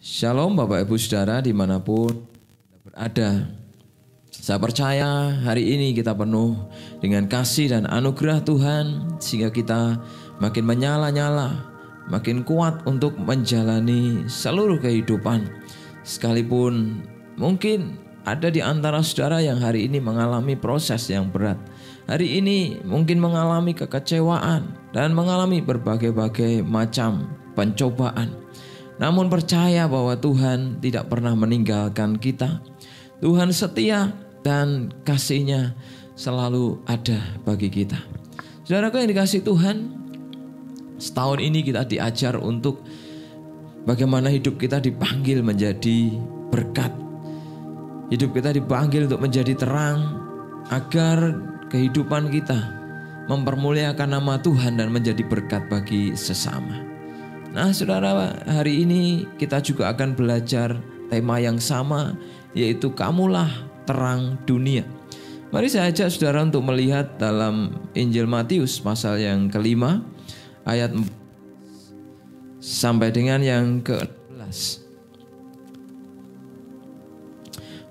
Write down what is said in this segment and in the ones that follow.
Shalom Bapak Ibu Saudara dimanapun berada. Saya percaya hari ini kita penuh dengan kasih dan anugerah Tuhan, sehingga kita makin menyala-nyala, makin kuat untuk menjalani seluruh kehidupan. Sekalipun mungkin ada di antara saudara yang hari ini mengalami proses yang berat, hari ini mungkin mengalami kekecewaan dan mengalami berbagai-bagai macam pencobaan. Namun percaya bahwa Tuhan tidak pernah meninggalkan kita. Tuhan setia dan kasih-Nya selalu ada bagi kita. Saudaraku yang dikasihi Tuhan, setahun ini kita diajar untuk bagaimana hidup kita dipanggil menjadi berkat. Hidup kita dipanggil untuk menjadi terang, agar kehidupan kita mempermuliakan nama Tuhan dan menjadi berkat bagi sesama. Nah saudara, hari ini kita juga akan belajar tema yang sama, yaitu kamulah terang dunia. Mari saya ajak saudara untuk melihat dalam Injil Matius pasal yang ke-5 ayat 4 sampai dengan yang ke-16.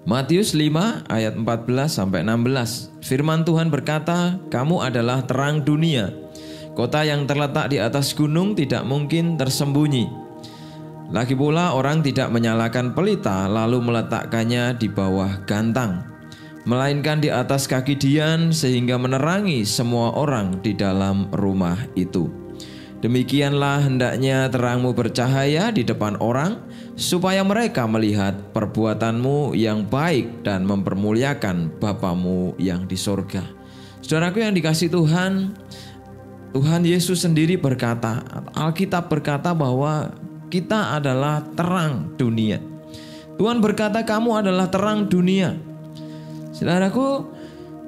Matius 5 ayat 14 sampai 16. Firman Tuhan berkata, "Kamu adalah terang dunia. Kota yang terletak di atas gunung tidak mungkin tersembunyi. Lagi pula orang tidak menyalakan pelita lalu meletakkannya di bawah gantang, melainkan di atas kaki dian sehingga menerangi semua orang di dalam rumah itu. Demikianlah hendaknya terangmu bercahaya di depan orang, supaya mereka melihat perbuatanmu yang baik dan mempermuliakan Bapamu yang di sorga." Saudaraku yang dikasihi Tuhan, Tuhan Yesus sendiri berkata, Alkitab berkata bahwa kita adalah terang dunia. Tuhan berkata kamu adalah terang dunia. Saudaraku,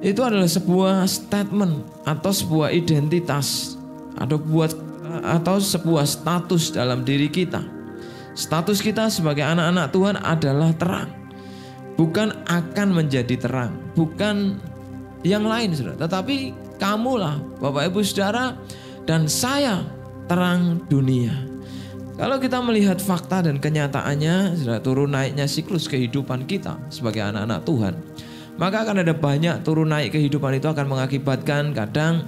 itu adalah sebuah statement atau sebuah identitas atau sebuah status dalam diri kita. Status kita sebagai anak-anak Tuhan adalah terang, bukan akan menjadi terang, bukan yang lain, saudara, tetapi kamulah Bapak Ibu Saudara dan saya terang dunia. Kalau kita melihat fakta dan kenyataannya, saudara, turun naiknya siklus kehidupan kita sebagai anak-anak Tuhan, maka akan ada banyak turun naik kehidupan. Itu akan mengakibatkan kadang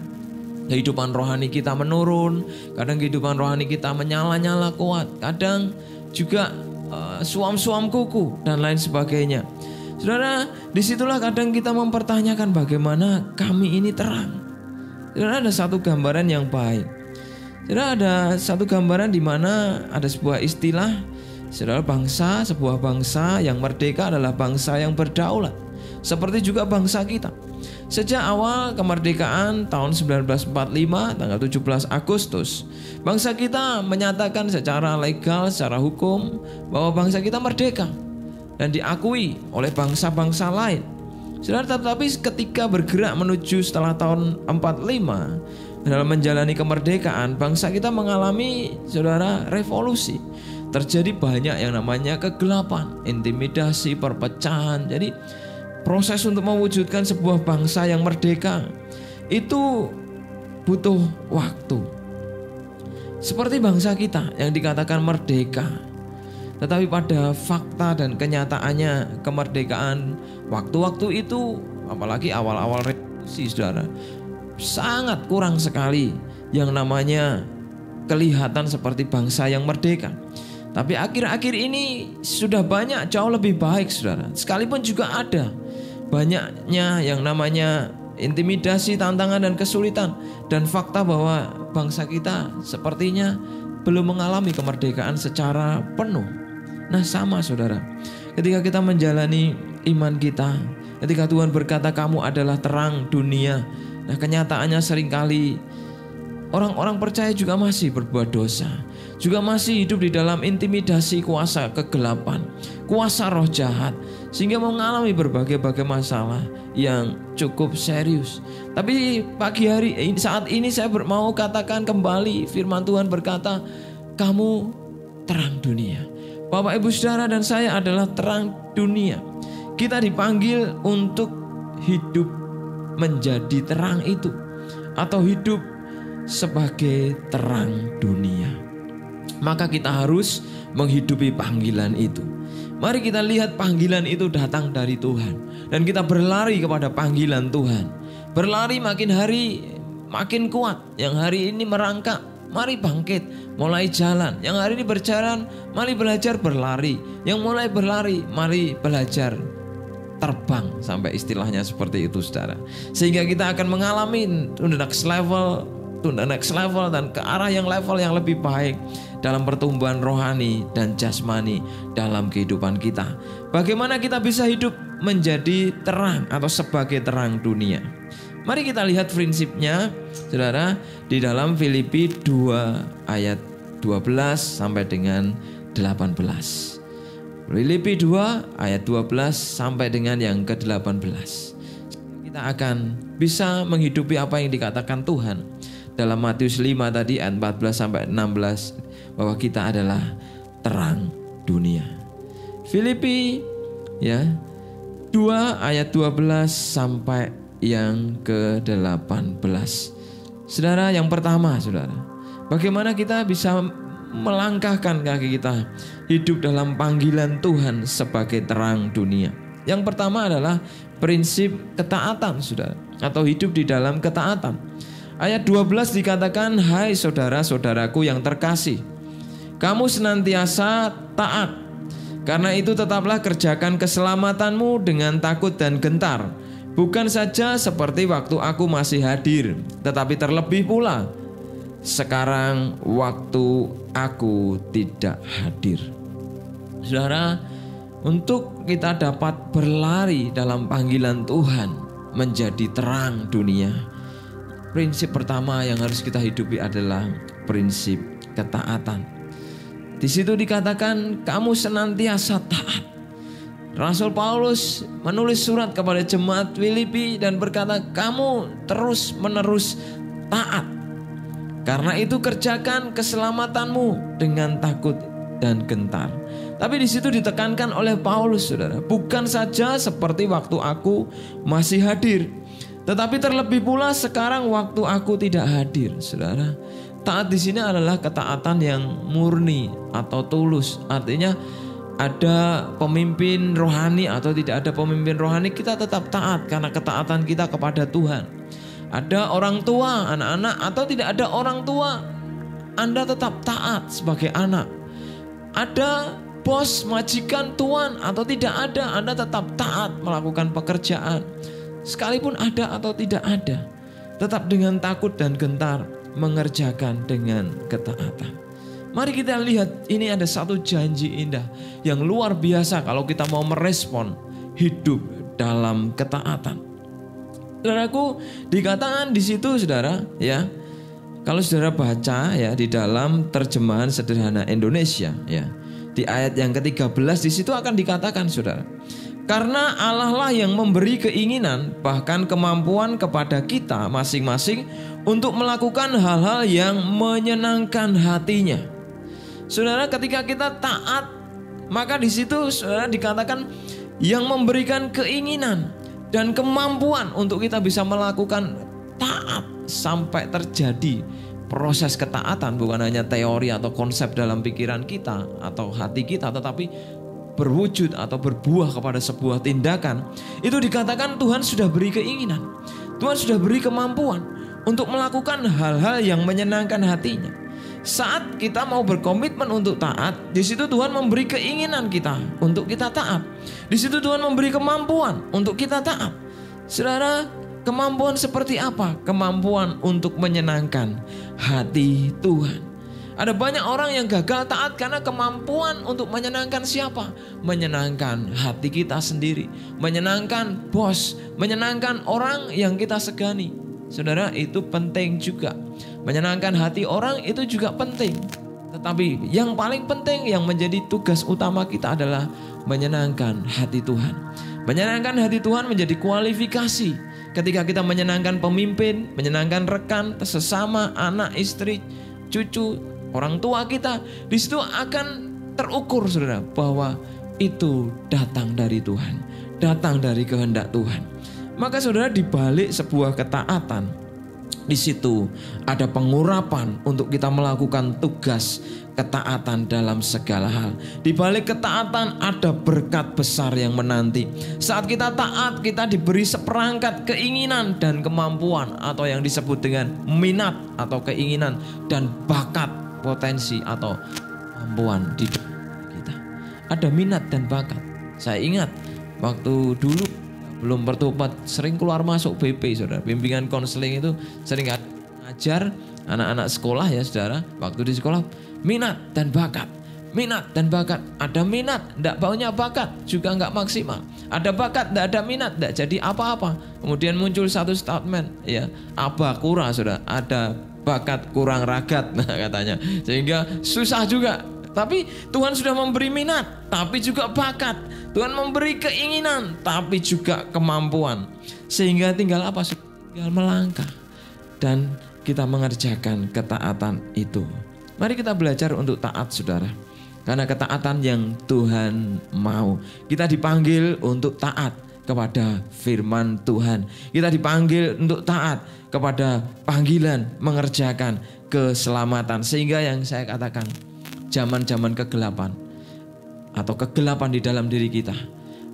kehidupan rohani kita menurun, kadang kehidupan rohani kita menyala-nyala kuat, kadang juga suam-suam kuku dan lain sebagainya. Saudara, disitulah kadang kita mempertanyakan bagaimana kami ini terang. Saudara, ada satu gambaran yang baik. Saudara, ada satu gambaran di mana ada sebuah istilah, saudara, sebuah bangsa yang merdeka adalah bangsa yang berdaulat. Seperti juga bangsa kita. Sejak awal kemerdekaan tahun 1945 tanggal 17 Agustus, bangsa kita menyatakan secara legal, secara hukum bahwa bangsa kita merdeka dan diakui oleh bangsa-bangsa lain. Saudara, tetapi ketika bergerak menuju setelah tahun 45 dalam menjalani kemerdekaan, bangsa kita mengalami, saudara, revolusi. Terjadi banyak yang namanya kegelapan, intimidasi, perpecahan. Jadi proses untuk mewujudkan sebuah bangsa yang merdeka itu butuh waktu. Seperti bangsa kita yang dikatakan merdeka, tetapi pada fakta dan kenyataannya kemerdekaan waktu-waktu itu, apalagi awal-awal revolusi, saudara, sangat kurang sekali yang namanya kelihatan seperti bangsa yang merdeka. Tapi akhir-akhir ini sudah banyak, jauh lebih baik, saudara. Sekalipun juga ada banyaknya yang namanya intimidasi, tantangan dan kesulitan, dan fakta bahwa bangsa kita sepertinya belum mengalami kemerdekaan secara penuh. Nah sama, saudara, ketika kita menjalani iman kita, ketika Tuhan berkata kamu adalah terang dunia, nah kenyataannya seringkali orang-orang percaya juga masih berbuat dosa, juga masih hidup di dalam intimidasi kuasa kegelapan, kuasa roh jahat, sehingga mengalami berbagai-bagai masalah yang cukup serius. Tapi pagi hari saat ini saya mau katakan kembali, firman Tuhan berkata kamu terang dunia. Bapak Ibu Saudara dan saya adalah terang dunia. Kita dipanggil untuk hidup menjadi terang itu, atau hidup sebagai terang dunia. maka kita harus menghidupi panggilan itu. Mari kita lihat panggilan itu datang dari Tuhan, dan kita berlari kepada panggilan Tuhan. Berlari makin hari makin kuat. Yang hari ini merangkak, mari bangkit, mulai jalan. Yang hari ini berjalan, mari belajar berlari. Yang mulai berlari, mari belajar terbang, sampai istilahnya seperti itu, saudara. Sehingga kita akan mengalami to the next level, dan ke arah yang level yang lebih baik dalam pertumbuhan rohani dan jasmani dalam kehidupan kita. Bagaimana kita bisa hidup menjadi terang atau sebagai terang dunia? Mari kita lihat prinsipnya, saudara, di dalam Filipi 2 ayat 12 sampai dengan 18. Filipi 2 ayat 12 sampai dengan yang ke-18. Kita akan bisa menghidupi apa yang dikatakan Tuhan dalam Matius 5 tadi ayat 14 sampai 16, bahwa kita adalah terang dunia. Filipi 2 ayat 12 sampai yang ke-18. Saudara, yang pertama, saudara, bagaimana kita bisa melangkahkan kaki kita hidup dalam panggilan Tuhan sebagai terang dunia? Yang pertama adalah prinsip ketaatan, saudara, atau hidup di dalam ketaatan. Ayat 12 dikatakan, hai saudara-saudaraku yang terkasih, kamu senantiasa taat. Karena itu tetaplah kerjakan keselamatanmu dengan takut dan gentar, bukan saja seperti waktu aku masih hadir, tetapi terlebih pula sekarang waktu aku tidak hadir. Saudara, untuk kita dapat berlari dalam panggilan Tuhan menjadi terang dunia, prinsip pertama yang harus kita hidupi adalah prinsip ketaatan. Di situ dikatakan kamu senantiasa taat. Rasul Paulus menulis surat kepada jemaat Filipi dan berkata, kamu terus menerus taat. Karena itu kerjakan keselamatanmu dengan takut dan gentar. Tapi di situ ditekankan oleh Paulus, saudara, bukan saja seperti waktu aku masih hadir, tetapi terlebih pula sekarang waktu aku tidak hadir. Saudara, taat di sini adalah ketaatan yang murni atau tulus. Artinya ada pemimpin rohani atau tidak ada pemimpin rohani, kita tetap taat karena ketaatan kita kepada Tuhan. Ada orang tua, anak-anak, atau tidak ada orang tua, Anda tetap taat sebagai anak. Ada bos, majikan, tuan, atau tidak ada, Anda tetap taat melakukan pekerjaan. Sekalipun ada atau tidak ada, tetap dengan takut dan gentar mengerjakan dengan ketaatan. Mari kita lihat, ini ada satu janji indah yang luar biasa kalau kita mau merespon hidup dalam ketaatan. Saudaraku, dikatakan di situ, saudara, ya. Kalau saudara baca ya di dalam terjemahan sederhana Indonesia, ya, di ayat yang ke-13 di situ akan dikatakan, saudara, karena Allah lah yang memberi keinginan bahkan kemampuan kepada kita masing-masing untuk melakukan hal-hal yang menyenangkan hatinya. Saudara, ketika kita taat, maka di situ saudara dikatakan yang memberikan keinginan dan kemampuan untuk kita bisa melakukan taat sampai terjadi proses ketaatan, bukan hanya teori atau konsep dalam pikiran kita atau hati kita, tetapi berwujud atau berbuah kepada sebuah tindakan. Itu dikatakan Tuhan sudah beri keinginan, Tuhan sudah beri kemampuan untuk melakukan hal-hal yang menyenangkan hatinya. Saat kita mau berkomitmen untuk taat, di situ Tuhan memberi keinginan kita untuk kita taat. Di situ Tuhan memberi kemampuan untuk kita taat. Saudara, kemampuan seperti apa? Kemampuan untuk menyenangkan hati Tuhan. Ada banyak orang yang gagal taat karena kemampuan untuk menyenangkan siapa? Menyenangkan hati kita sendiri, menyenangkan bos, menyenangkan orang yang kita segani. Saudara, itu penting juga. Menyenangkan hati orang itu juga penting. Tetapi yang paling penting yang menjadi tugas utama kita adalah menyenangkan hati Tuhan. Menyenangkan hati Tuhan menjadi kualifikasi ketika kita menyenangkan pemimpin, menyenangkan rekan, sesama, anak, istri, cucu, orang tua kita. Di situ akan terukur, saudara, bahwa itu datang dari Tuhan, datang dari kehendak Tuhan. Maka saudara, di balik sebuah ketaatan, Di situ ada pengurapan untuk kita melakukan tugas ketaatan dalam segala hal. Di balik ketaatan ada berkat besar yang menanti. Saat kita taat, kita diberi seperangkat keinginan dan kemampuan, atau yang disebut dengan minat atau keinginan dan bakat, potensi atau kemampuan di kita. Ada minat dan bakat. Saya ingat waktu dulu belum bertobat, sering keluar masuk BP, saudara. Bimbingan konseling itu sering ngajar anak-anak sekolah ya, saudara. Waktu di sekolah, minat dan bakat. Minat dan bakat. Ada minat, tidak punya bakat, juga nggak maksimal. Ada bakat, tidak ada minat, tidak jadi apa-apa. Kemudian muncul satu statement, ya, aba kura, saudara. Ada bakat kurang ragat, nah, katanya. Sehingga susah juga. Tapi Tuhan sudah memberi minat, tapi juga bakat. Tuhan memberi keinginan, tapi juga kemampuan. Sehingga tinggal apa? Tinggal melangkah. Dan kita mengerjakan ketaatan itu. Mari kita belajar untuk taat, saudara. Karena ketaatan yang Tuhan mau. Kita dipanggil untuk taat kepada firman Tuhan. Kita dipanggil untuk taat kepada panggilan mengerjakan keselamatan. Sehingga yang saya katakan, zaman-zaman kegelapan atau kegelapan di dalam diri kita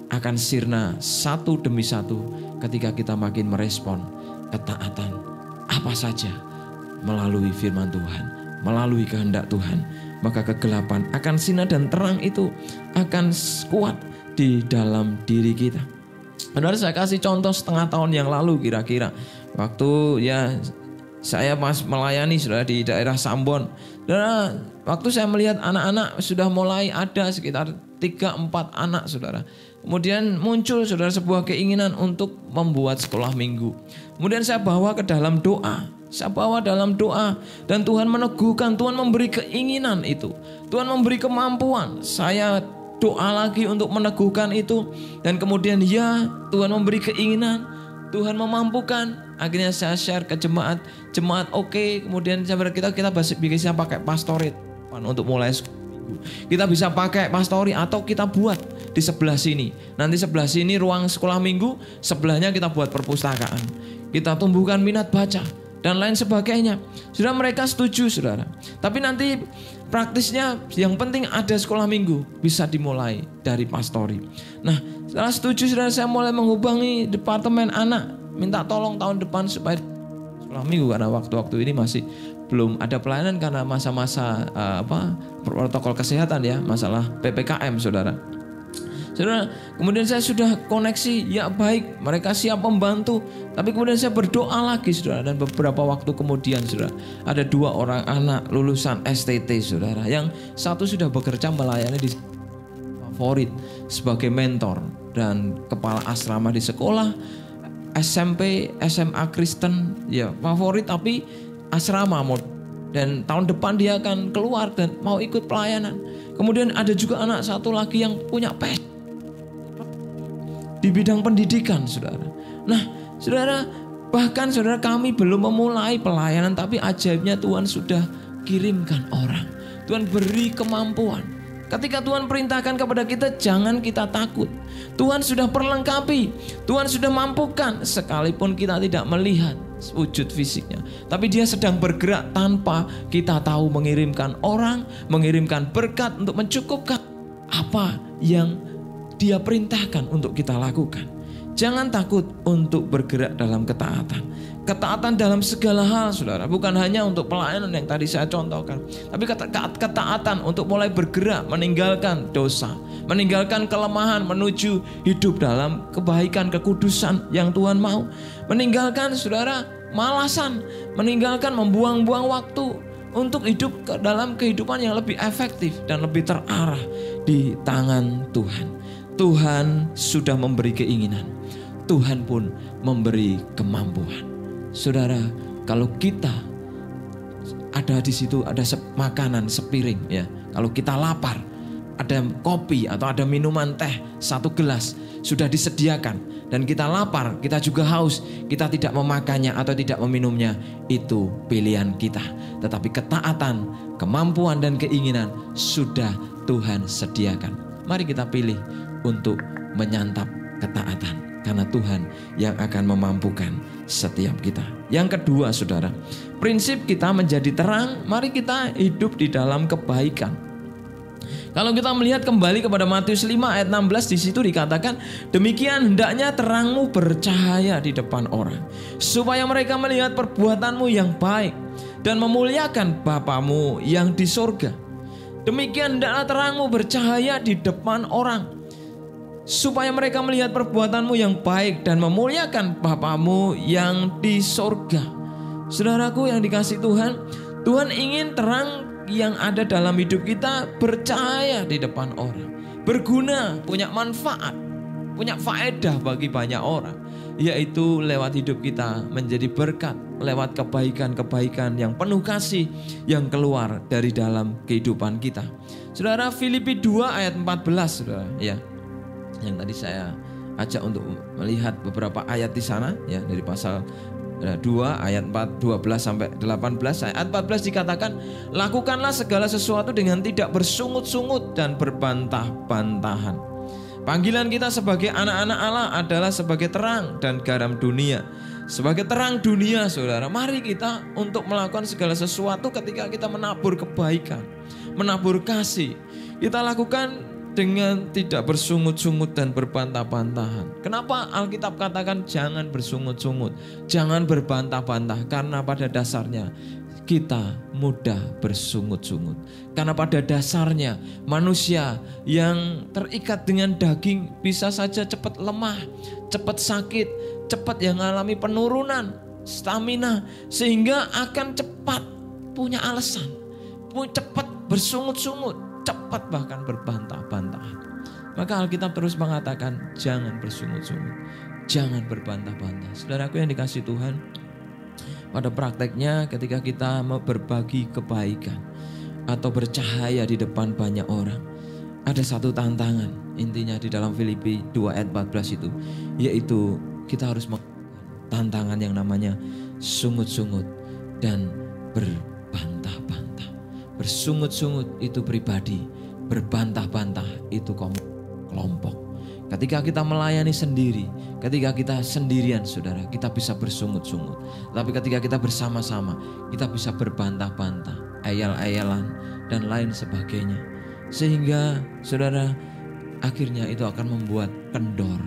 akan sirna satu demi satu ketika kita makin merespon ketaatan apa saja melalui firman Tuhan, melalui kehendak Tuhan. Maka kegelapan akan sirna dan terang itu akan kuat di dalam diri kita. Saudara, saya kasih contoh setengah tahun yang lalu kira-kira, waktu ya saya pas melayani saudara di daerah Sambon. Saudara, waktu saya melihat anak-anak sudah mulai ada sekitar 3-4 anak, saudara. Kemudian muncul, saudara, sebuah keinginan untuk membuat sekolah minggu. Kemudian saya bawa ke dalam doa. Saya bawa dalam doa dan Tuhan meneguhkan, Tuhan memberi keinginan itu. Tuhan memberi kemampuan. Saya doa lagi untuk meneguhkan itu. Dan kemudian ya, Tuhan memberi keinginan, Tuhan memampukan. Akhirnya saya share ke jemaat oke. Kemudian kita bisa pakai pastorit untuk mulai minggu. Kita bisa pakai pastori atau kita buat di sebelah sini. Nanti sebelah sini ruang sekolah minggu, sebelahnya kita buat perpustakaan. Kita tumbuhkan minat baca dan lain sebagainya. Sudah mereka setuju, saudara. Tapi nanti praktisnya yang penting ada sekolah minggu bisa dimulai dari pastori. Nah, setelah setuju, saudara, saya mulai menghubungi departemen anak. Minta tolong tahun depan supaya sekolah minggu, karena waktu-waktu ini masih belum ada pelayanan karena masa-masa protokol kesehatan ya, masalah PPKM, saudara. Saudara, kemudian saya sudah koneksi, ya baik, mereka siap membantu. Tapi kemudian saya berdoa lagi, saudara, dan beberapa waktu kemudian, saudara, ada 2 orang anak lulusan STT, saudara, yang satu sudah bekerja melayani di favorit sebagai mentor dan kepala asrama di sekolah SMP, SMA Kristen, ya favorit tapi asrama mod. Dan tahun depan dia akan keluar dan mau ikut pelayanan. Kemudian ada juga anak satu lagi yang punya passion di bidang pendidikan, saudara. Nah, saudara, bahkan saudara kami belum memulai pelayanan, tapi ajaibnya Tuhan sudah kirimkan orang. Tuhan beri kemampuan. Ketika Tuhan perintahkan kepada kita, jangan kita takut. Tuhan sudah perlengkapi, Tuhan sudah mampukan, sekalipun kita tidak melihat wujud fisiknya. Tapi Dia sedang bergerak tanpa kita tahu, mengirimkan orang, mengirimkan berkat untuk mencukupkan apa yang Dia perintahkan untuk kita lakukan. Jangan takut untuk bergerak dalam ketaatan. Ketaatan dalam segala hal, saudara. Bukan hanya untuk pelayanan yang tadi saya contohkan, tapi ketaatan untuk mulai bergerak, meninggalkan dosa, meninggalkan kelemahan, menuju hidup dalam kebaikan, kekudusan yang Tuhan mau. Meninggalkan, saudara, malasan, meninggalkan membuang-buang waktu untuk hidup dalam kehidupan yang lebih efektif dan lebih terarah di tangan Tuhan. Tuhan sudah memberi keinginan, Tuhan pun memberi kemampuan. Saudara, kalau kita ada di situ, ada makanan sepiring ya. Kalau kita lapar, ada kopi atau ada minuman teh 1 gelas sudah disediakan, dan kita lapar, kita juga haus, kita tidak memakannya atau tidak meminumnya, itu pilihan kita. Tetapi ketaatan, kemampuan dan keinginan sudah Tuhan sediakan. Mari kita pilih untuk menyantap ketaatan. karena Tuhan yang akan memampukan setiap kita. Yang kedua, saudara, prinsip kita menjadi terang, mari kita hidup di dalam kebaikan. Kalau kita melihat kembali kepada Matius 5 ayat 16, di situ dikatakan, demikian hendaknya terangmu bercahaya di depan orang, supaya mereka melihat perbuatanmu yang baik dan memuliakan Bapamu yang di sorga. Demikian hendaklah terangmu bercahaya di depan orang, supaya mereka melihat perbuatanmu yang baik dan memuliakan Bapamu yang di sorga. Saudaraku yang dikasihi Tuhan, Tuhan ingin terang yang ada dalam hidup kita bercahaya di depan orang, berguna, punya manfaat, punya faedah bagi banyak orang, yaitu lewat hidup kita menjadi berkat, lewat kebaikan-kebaikan yang penuh kasih yang keluar dari dalam kehidupan kita. Saudara, Filipi 2 ayat 14, saudara, ya, yang tadi saya ajak untuk melihat beberapa ayat di sana, ya, dari pasal 2 ayat 12 sampai 18. Ayat 14 dikatakan, lakukanlah segala sesuatu dengan tidak bersungut-sungut dan berbantah-bantahan. Panggilan kita sebagai anak-anak Allah adalah sebagai terang dan garam dunia. Sebagai terang dunia, saudara, mari kita untuk melakukan segala sesuatu ketika kita menabur kebaikan, menabur kasih, kita lakukan dengan tidak bersungut-sungut dan berbantah-bantahan. Kenapa Alkitab katakan jangan bersungut-sungut, jangan berbantah-bantah? Karena pada dasarnya kita mudah bersungut-sungut. Karena pada dasarnya manusia yang terikat dengan daging bisa saja cepat lemah, cepat sakit, cepat yang mengalami penurunan stamina, sehingga akan cepat punya alasan, cepat bersungut-sungut, cepat bahkan berbantah-bantahan. Maka Alkitab terus mengatakan jangan bersungut-sungut, jangan berbantah-bantah. Saudaraku yang dikasihi Tuhan, pada prakteknya ketika kita mau berbagi kebaikan atau bercahaya di depan banyak orang, ada satu tantangan intinya di dalam Filipi 2 ayat 14 itu, yaitu kita harus tantangan yang namanya sungut-sungut dan berbantah-bantah. Bersungut-sungut itu pribadi, berbantah-bantah itu kelompok. Ketika kita melayani sendiri, ketika kita sendirian, saudara, kita bisa bersungut-sungut. Tapi ketika kita bersama-sama, kita bisa berbantah-bantah, ayal-ayalan dan lain sebagainya. Sehingga saudara, akhirnya itu akan membuat kendor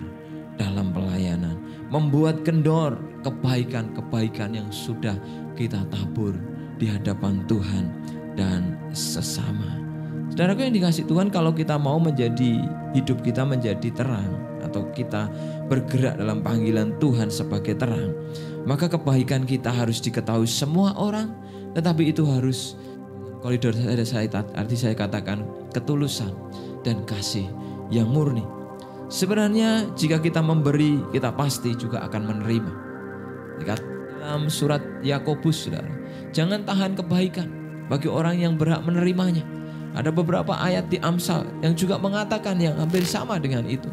dalam pelayanan, membuat kendor kebaikan-kebaikan yang sudah kita tabur di hadapan Tuhan dan sesama. Saudaraku yang dikasihi Tuhan, kalau kita mau menjadi hidup kita menjadi terang, atau kita bergerak dalam panggilan Tuhan sebagai terang, maka kebaikan kita harus diketahui semua orang, tetapi itu harus koridor saya katakan ketulusan dan kasih yang murni. Sebenarnya jika kita memberi, kita pasti juga akan menerima. Dalam surat Yakobus, saudara, jangan tahan kebaikan bagi orang yang berhak menerimanya. Ada beberapa ayat di Amsal yang juga mengatakan yang hampir sama dengan itu.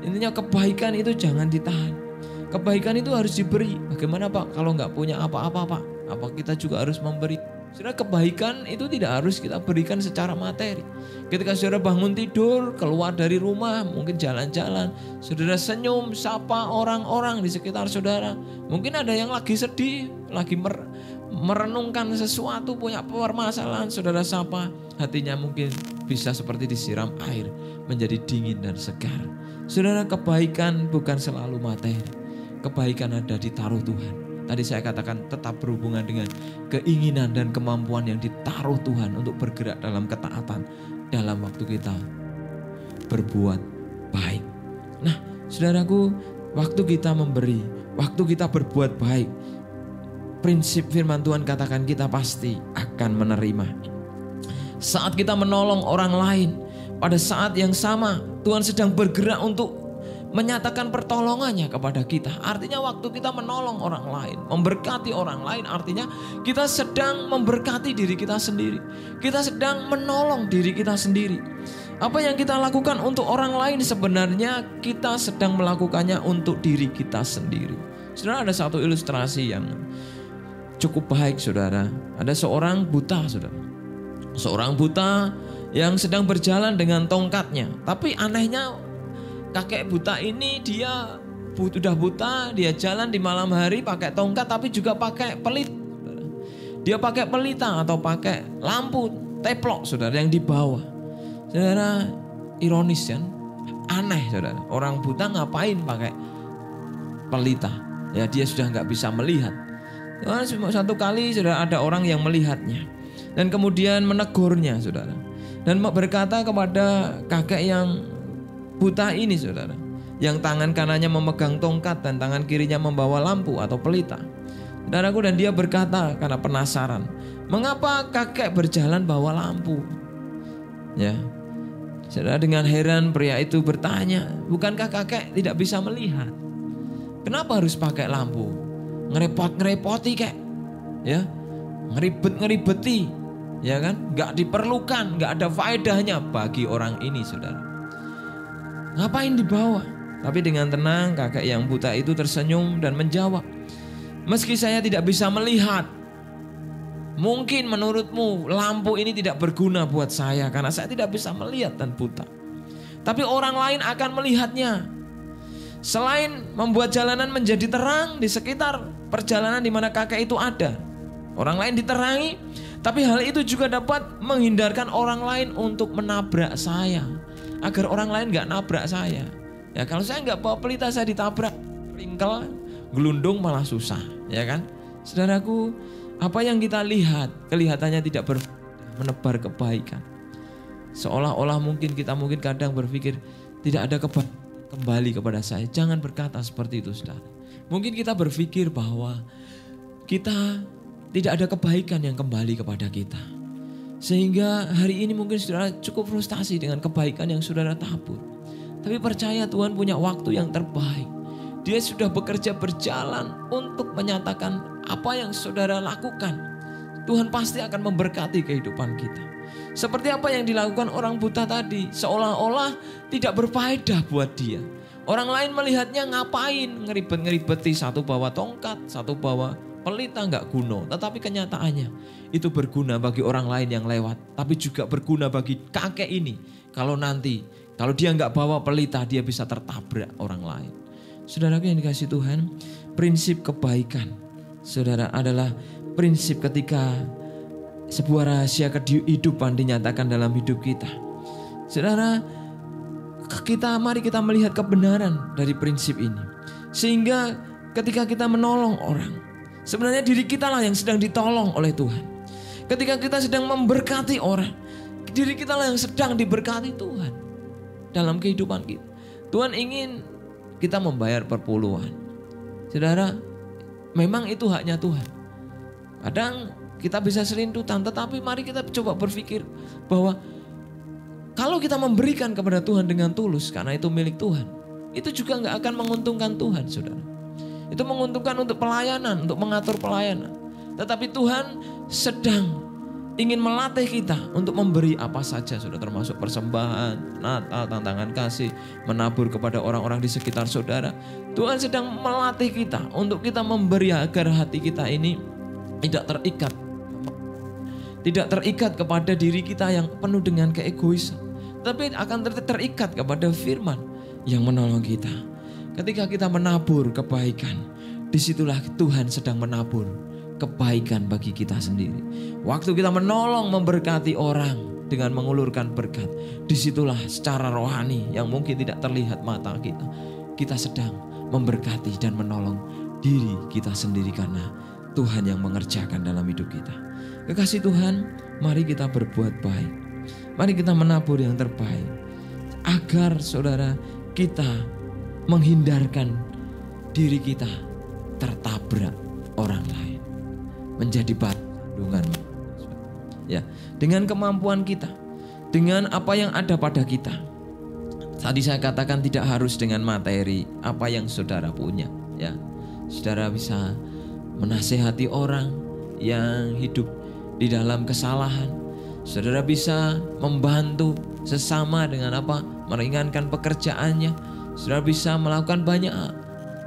Intinya kebaikan itu jangan ditahan. Kebaikan itu harus diberi. Bagaimana Pak kalau nggak punya apa-apa Pak? Apa kita juga harus memberi? Saudara, kebaikan itu tidak harus kita berikan secara materi. Ketika saudara bangun tidur, keluar dari rumah, mungkin jalan-jalan, saudara senyum, sapa orang-orang di sekitar saudara. Mungkin ada yang lagi sedih, lagi merenungkan sesuatu, punya permasalahan, saudara sapa, hatinya mungkin bisa seperti disiram air, menjadi dingin dan segar. Saudara, kebaikan bukan selalu materi. Kebaikan ada ditaruh Tuhan. Tadi saya katakan tetap berhubungan dengan keinginan dan kemampuan yang ditaruh Tuhan untuk bergerak dalam ketaatan dalam waktu kita berbuat baik. Nah, saudaraku, waktu kita memberi, waktu kita berbuat baik, prinsip firman Tuhan katakan kita pasti akan menerima. Saat kita menolong orang lain, pada saat yang sama Tuhan sedang bergerak untuk menyatakan pertolongannya kepada kita. Artinya waktu kita menolong orang lain, memberkati orang lain, artinya kita sedang memberkati diri kita sendiri. Kita sedang menolong diri kita sendiri. Apa yang kita lakukan untuk orang lain sebenarnya kita sedang melakukannya untuk diri kita sendiri. Saudara, ada satu ilustrasi yang cukup baik, saudara. Ada seorang buta, saudara. Seorang buta yang sedang berjalan dengan tongkatnya. Tapi anehnya kakek buta ini dia udah buta, dia jalan di malam hari pakai tongkat tapi juga pakai pelita. Dia pakai pelita atau pakai lampu teplok, saudara, yang di bawah. Saudara, ironis kan? Aneh, saudara. Orang buta ngapain pakai pelita? Ya, dia sudah nggak bisa melihat. Satu kali, saudara, ada orang yang melihatnya dan kemudian menegurnya, saudara, dan berkata kepada kakek yang buta ini, saudara, yang tangan kanannya memegang tongkat dan tangan kirinya membawa lampu atau pelita. Saudaraku, dan dia berkata karena penasaran, mengapa kakek berjalan bawa lampu? Ya, saudara, dengan heran pria itu bertanya, bukankah kakek tidak bisa melihat? Kenapa harus pakai lampu? Ngerepoti kek, ya, ngeribeti, ya kan? Gak diperlukan, gak ada faedahnya bagi orang ini, saudara. Ngapain dibawa? Tapi dengan tenang kakek yang buta itu tersenyum dan menjawab, meski saya tidak bisa melihat, mungkin menurutmu lampu ini tidak berguna buat saya karena saya tidak bisa melihat dan buta. Tapi orang lain akan melihatnya. Selain membuat jalanan menjadi terang di sekitar perjalanan di mana kakek itu ada, orang lain diterangi, tapi hal itu juga dapat menghindarkan orang lain untuk menabrak saya, agar orang lain gak nabrak saya. Ya, kalau saya gak bawa pelita, saya ditabrak, ringkel, gelundung, malah susah, ya kan? Saudaraku, apa yang kita lihat kelihatannya tidak menebar kebaikan. Seolah-olah kita mungkin kadang berpikir tidak ada kebaikan kembali kepada saya. Jangan berkata seperti itu, saudara. Mungkin kita berpikir bahwa kita tidak ada kebaikan yang kembali kepada kita, sehingga hari ini mungkin saudara cukup frustasi dengan kebaikan yang saudara tabur. Tapi percaya Tuhan punya waktu yang terbaik. Dia sudah bekerja berjalan untuk menyatakan apa yang saudara lakukan. Tuhan pasti akan memberkati kehidupan kita. Seperti apa yang dilakukan orang buta tadi, seolah-olah tidak berfaedah buat dia. Orang lain melihatnya ngapain, ngeribet-ngeribeti, satu bawa tongkat, satu bawa pelita, nggak guna. Tetapi kenyataannya itu berguna bagi orang lain yang lewat, tapi juga berguna bagi kakek ini. Kalau dia nggak bawa pelita, dia bisa tertabrak orang lain. Saudara yang dikasih Tuhan, prinsip kebaikan, saudara, adalah prinsip ketika sebuah rahasia kehidupan dinyatakan dalam hidup kita. Saudara, mari kita melihat kebenaran dari prinsip ini. Sehingga ketika kita menolong orang, sebenarnya diri kita lah yang sedang ditolong oleh Tuhan. Ketika kita sedang memberkati orang, diri kita lah yang sedang diberkati Tuhan dalam kehidupan kita. Tuhan ingin kita membayar perpuluhan. Saudara, memang itu haknya Tuhan. Kadang kita bisa selintutan, tetapi mari kita coba berpikir bahwa kalau kita memberikan kepada Tuhan dengan tulus, karena itu milik Tuhan, itu juga gak akan menguntungkan Tuhan, saudara. Itu menguntungkan untuk pelayanan, untuk mengatur pelayanan. Tetapi Tuhan sedang ingin melatih kita untuk memberi apa saja, saudara, termasuk persembahan, Natal, tantangan kasih, menabur kepada orang-orang di sekitar saudara. Tuhan sedang melatih kita untuk kita memberi agar hati kita ini tidak terikat kepada diri kita yang penuh dengan keegoisan, tapi akan terikat kepada firman yang menolong kita. Ketika kita menabur kebaikan, disitulah Tuhan sedang menabur kebaikan bagi kita sendiri. Waktu kita menolong, memberkati orang dengan mengulurkan berkat, disitulah secara rohani yang mungkin tidak terlihat mata kita sedang memberkati dan menolong diri kita sendiri, karena Tuhan yang mengerjakan dalam hidup kita. Kekasih Tuhan, mari kita berbuat baik. Mari kita menabur yang terbaik, agar saudara kita menghindarkan diri kita tertabrak orang lain, menjadi batu sandungan. Ya, dengan kemampuan kita, dengan apa yang ada pada kita. Tadi saya katakan tidak harus dengan materi apa yang saudara punya. Ya, saudara bisa menasehati orang yang hidup di dalam kesalahan. Saudara bisa membantu sesama dengan apa? Meringankan pekerjaannya. Saudara bisa melakukan banyak hal.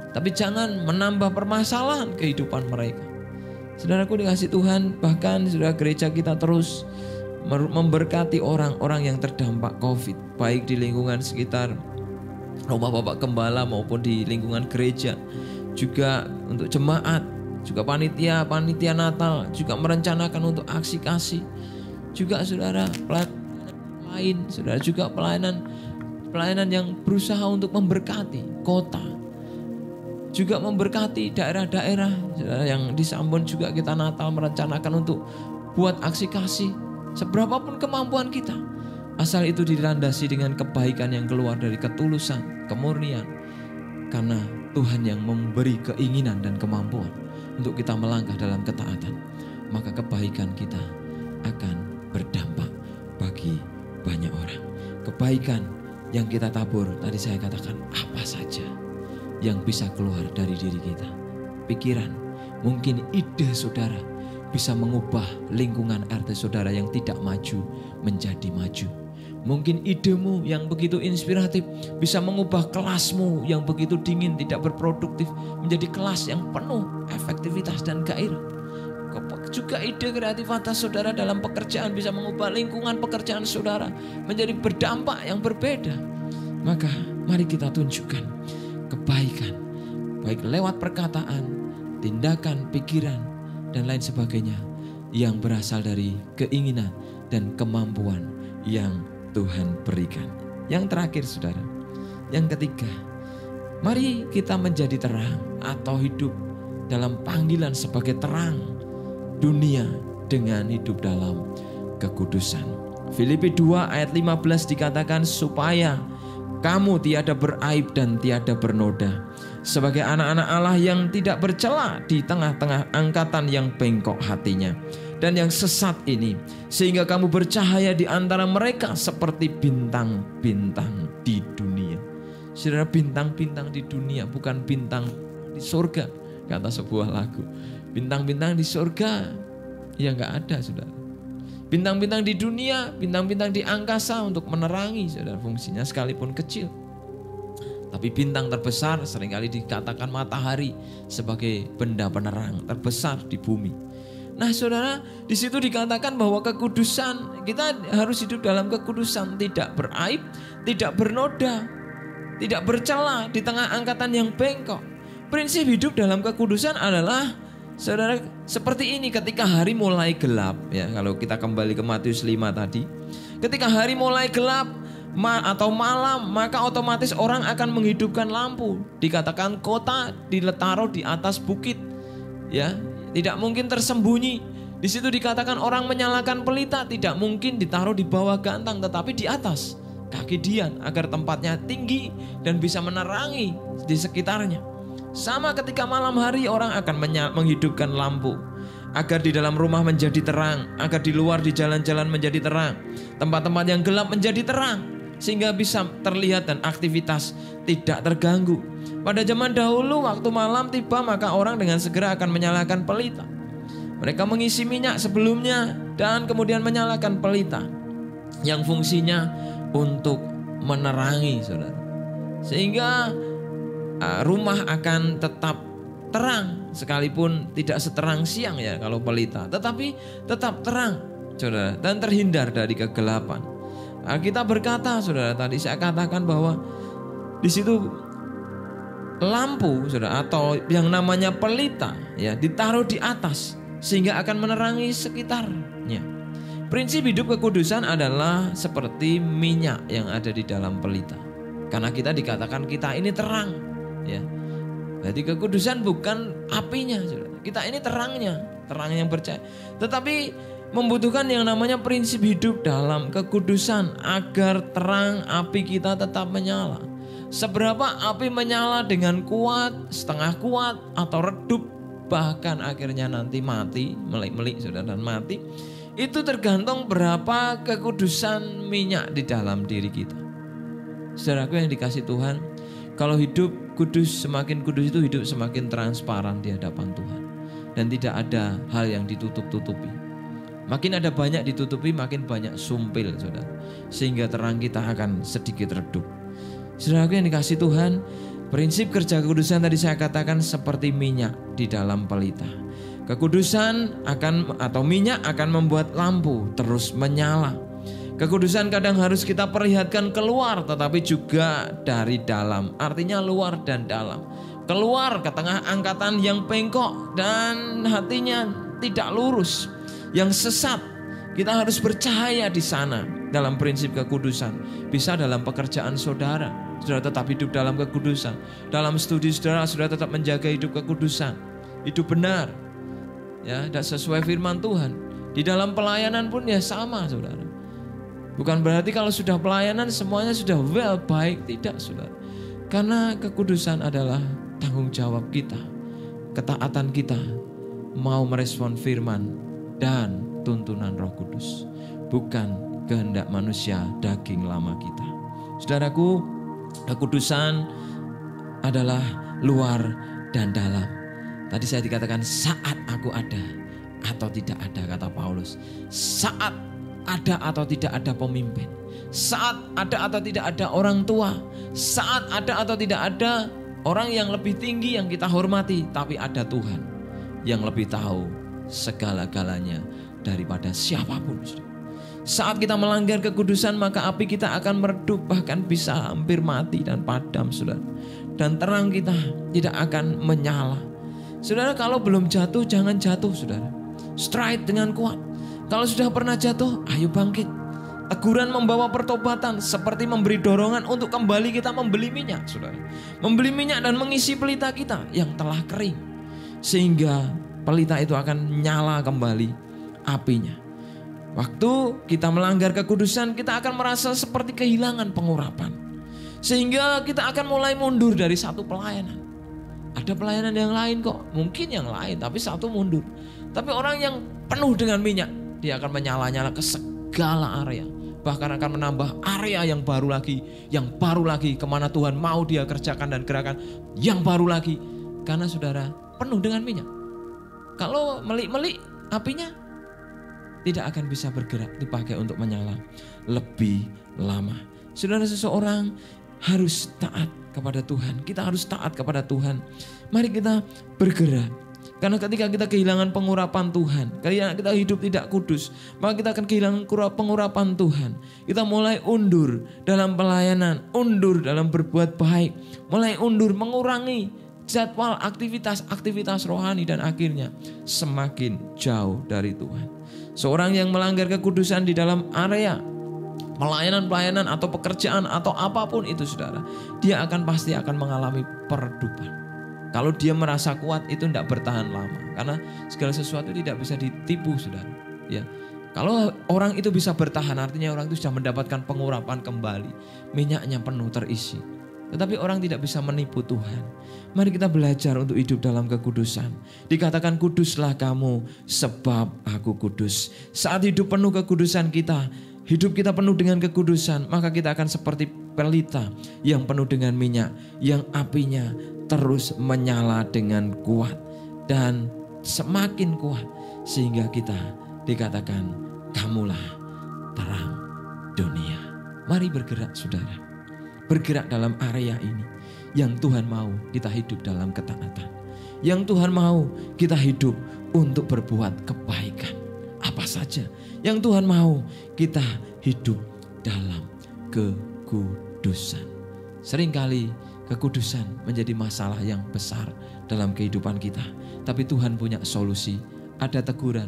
Tapi jangan menambah permasalahan kehidupan mereka. Saudaraku dikasih Tuhan, bahkan saudara gereja kita terus memberkati orang-orang yang terdampak COVID, baik di lingkungan sekitar rumah Bapak Gembala maupun di lingkungan gereja, juga untuk jemaat, juga panitia Natal, juga merencanakan untuk aksi kasih, juga saudara pelayanan lain, saudara juga pelayanan yang berusaha untuk memberkati kota, juga memberkati daerah-daerah, saudara, yang di Sambon juga kita Natal merencanakan untuk buat aksi kasih seberapapun kemampuan kita, asal itu dilandasi dengan kebaikan yang keluar dari ketulusan, kemurnian, karena Tuhan yang memberi keinginan dan kemampuan untuk kita melangkah dalam ketaatan, maka kebaikan kita akan berdampak bagi banyak orang. Kebaikan yang kita tabur, tadi saya katakan, apa saja yang bisa keluar dari diri kita. Pikiran, mungkin ide saudara bisa mengubah lingkungan RT saudara yang tidak maju menjadi maju. Mungkin idemu yang begitu inspiratif bisa mengubah kelasmu yang begitu dingin, tidak berproduktif, menjadi kelas yang penuh efektivitas dan gairah. Juga ide kreativitas saudara dalam pekerjaan bisa mengubah lingkungan pekerjaan saudara menjadi berdampak yang berbeda. Maka mari kita tunjukkan kebaikan, baik lewat perkataan, tindakan, pikiran, dan lain sebagainya, yang berasal dari keinginan dan kemampuan yang Tuhan berikan. Yang terakhir saudara, yang ketiga, mari kita menjadi terang atau hidup dalam panggilan sebagai terang dunia dengan hidup dalam kekudusan. Filipi 2 ayat 15 dikatakan, supaya kamu tiada beraib dan tiada bernoda, sebagai anak-anak Allah yang tidak bercela di tengah-tengah angkatan yang bengkok hatinya dan yang sesat ini, sehingga kamu bercahaya di antara mereka seperti bintang-bintang di dunia. Saudara, bintang-bintang di dunia, bukan bintang di surga, kata sebuah lagu. Bintang-bintang di surga ya nggak ada, saudara. Bintang-bintang di dunia, bintang-bintang di angkasa untuk menerangi, saudara, fungsinya sekalipun kecil. Tapi bintang terbesar seringkali dikatakan matahari sebagai benda penerang terbesar di bumi. Nah saudara, di situ dikatakan bahwa kekudusan, kita harus hidup dalam kekudusan, tidak beraib, tidak bernoda, tidak bercela di tengah angkatan yang bengkok. Prinsip hidup dalam kekudusan adalah, saudara, seperti ini. Ketika hari mulai gelap, ya, kalau kita kembali ke Matius 5 tadi, ketika hari mulai gelap atau malam, maka otomatis orang akan menghidupkan lampu. Dikatakan kota ditaruh di atas bukit, ya, tidak mungkin tersembunyi. Di situ dikatakan orang menyalakan pelita tidak mungkin ditaruh di bawah gantang, tetapi di atas kaki dian, agar tempatnya tinggi dan bisa menerangi di sekitarnya. Sama ketika malam hari, orang akan menghidupkan lampu agar di dalam rumah menjadi terang, agar di luar di jalan-jalan menjadi terang, tempat-tempat yang gelap menjadi terang, sehingga bisa terlihat dan aktivitas tidak terganggu. Pada zaman dahulu, waktu malam tiba, maka orang dengan segera akan menyalakan pelita. Mereka mengisi minyak sebelumnya dan kemudian menyalakan pelita yang fungsinya untuk menerangi, saudara, sehingga rumah akan tetap terang, sekalipun tidak seterang siang, ya, kalau pelita, tetapi tetap terang, saudara, dan terhindar dari kegelapan. Kita berkata, saudara, tadi saya katakan bahwa di situ lampu, saudara, atau yang namanya pelita, ya, ditaruh di atas sehingga akan menerangi sekitarnya. Prinsip hidup kekudusan adalah seperti minyak yang ada di dalam pelita, karena kita dikatakan kita ini terang, ya. Jadi kekudusan bukan apinya, saudara. Kita ini terangnya, terang yang percaya. Tetapi membutuhkan yang namanya prinsip hidup dalam kekudusan agar terang api kita tetap menyala. Seberapa api menyala dengan kuat, setengah kuat, atau redup, bahkan akhirnya nanti mati, melik-melik, saudara, dan mati, itu tergantung berapa kekudusan minyak di dalam diri kita. Saudaraku yang dikasih Tuhan, kalau hidup kudus, semakin kudus itu hidup semakin transparan di hadapan Tuhan, dan tidak ada hal yang ditutup-tutupi. Makin ada banyak ditutupi, makin banyak sumpil, saudara, sehingga terang kita akan sedikit redup. Saudaraku yang dikasih Tuhan, prinsip kerja kekudusan tadi saya katakan seperti minyak di dalam pelita. Kekudusan akan, atau minyak akan membuat lampu terus menyala. Kekudusan kadang harus kita perlihatkan keluar, tetapi juga dari dalam. Artinya luar dan dalam. Keluar ke tengah angkatan yang bengkok dan hatinya tidak lurus, yang sesat. Kita harus bercahaya di sana dalam prinsip kekudusan. Bisa dalam pekerjaan saudara tetap hidup dalam kekudusan. Dalam studi saudara tetap menjaga hidup kekudusan, hidup benar, ya, dan sesuai firman Tuhan. Di dalam pelayanan pun ya sama, saudara. Bukan berarti kalau sudah pelayanan semuanya sudah baik, tidak, saudara. Karena kekudusan adalah tanggung jawab kita, ketaatan kita, mau merespon firman dan tuntunan Roh Kudus, bukan kehendak manusia daging lama kita. Saudaraku, kekudusan adalah luar dan dalam. Tadi saya dikatakan saat aku ada atau tidak ada, kata Paulus. Saat ada atau tidak ada pemimpin, saat ada atau tidak ada orang tua, saat ada atau tidak ada orang yang lebih tinggi yang kita hormati, tapi ada Tuhan yang lebih tahu segala-galanya daripada siapapun. Saat kita melanggar kekudusan, maka api kita akan meredup, bahkan bisa hampir mati dan padam, saudara. Dan terang kita tidak akan menyala. Saudara, kalau belum jatuh, jangan jatuh, saudara. Strike dengan kuat. Kalau sudah pernah jatuh, ayo bangkit. Teguran membawa pertobatan, seperti memberi dorongan untuk kembali kita membeli minyak, saudara. Membeli minyak dan mengisi pelita kita yang telah kering, sehingga pelita itu akan nyala kembali apinya. Waktu kita melanggar kekudusan, kita akan merasa seperti kehilangan pengurapan, sehingga kita akan mulai mundur dari satu pelayanan. Ada pelayanan yang lain kok, mungkin yang lain, tapi satu mundur. Tapi orang yang penuh dengan minyak, dia akan menyala-nyala ke segala area, bahkan akan menambah area yang baru lagi, kemana Tuhan mau dia kerjakan dan gerakan yang baru lagi. Karena saudara penuh dengan minyak. Kalau melik-melik, apinya tidak akan bisa bergerak, dipakai untuk menyala lebih lama. Saudara, seseorang harus taat kepada Tuhan. Kita harus taat kepada Tuhan. Mari kita bergerak. Karena ketika kita kehilangan pengurapan Tuhan, ketika kita hidup tidak kudus, maka kita akan kehilangan pengurapan Tuhan. Kita mulai undur dalam pelayanan, undur dalam berbuat baik, mulai undur, mengurangi jadwal aktivitas rohani, dan akhirnya semakin jauh dari Tuhan. Seorang yang melanggar kekudusan di dalam area pelayanan atau pekerjaan atau apapun itu, saudara, dia pasti akan mengalami peredupan. Kalau dia merasa kuat, itu tidak bertahan lama, karena segala sesuatu tidak bisa ditipu, saudara. Ya, kalau orang itu bisa bertahan, artinya orang itu sudah mendapatkan pengurapan kembali, minyaknya penuh terisi. Tetapi orang tidak bisa menipu Tuhan. Mari kita belajar untuk hidup dalam kekudusan. Dikatakan kuduslah kamu sebab aku kudus. Saat hidup penuh kekudusan kita, hidup kita penuh dengan kekudusan, maka kita akan seperti pelita yang penuh dengan minyak, yang apinya terus menyala dengan kuat dan semakin kuat, sehingga kita dikatakan kamulah terang dunia. Mari bergerak, saudara. Bergerak dalam area ini yang Tuhan mau kita hidup dalam ketaatan, yang Tuhan mau kita hidup untuk berbuat kebaikan apa saja, yang Tuhan mau kita hidup dalam kekudusan. Seringkali kekudusan menjadi masalah yang besar dalam kehidupan kita, tapi Tuhan punya solusi. Ada teguran,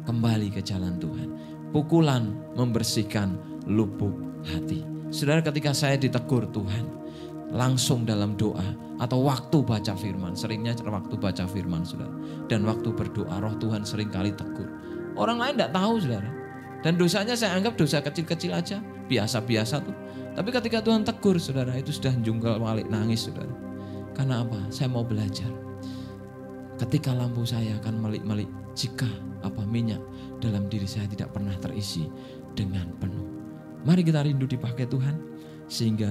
kembali ke jalan Tuhan. Pukulan membersihkan lubuk hati. Saudara, ketika saya ditegur Tuhan, langsung dalam doa atau waktu baca firman, seringnya waktu baca firman, saudara, dan waktu berdoa, Roh Tuhan seringkali tegur. Orang lain tidak tahu, saudara, dan dosanya saya anggap dosa kecil-kecil aja, biasa-biasa tuh. Tapi ketika Tuhan tegur, saudara, itu sudah jungkel balik nangis, saudara. Karena apa? Saya mau belajar. Ketika lampu saya akan melik-melik, jika minyak dalam diri saya tidak pernah terisi dengan penuh. Mari kita rindu dipakai Tuhan, sehingga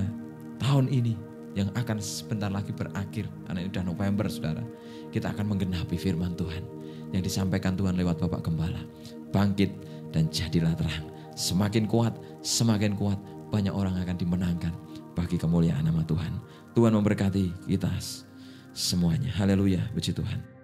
tahun ini yang akan sebentar lagi berakhir, karena ini sudah November, saudara, kita akan menggenapi firman Tuhan yang disampaikan Tuhan lewat Bapak Gembala. Bangkit dan jadilah terang. Semakin kuat, banyak orang akan dimenangkan bagi kemuliaan nama Tuhan. Tuhan memberkati kita semuanya. Haleluya, puji Tuhan.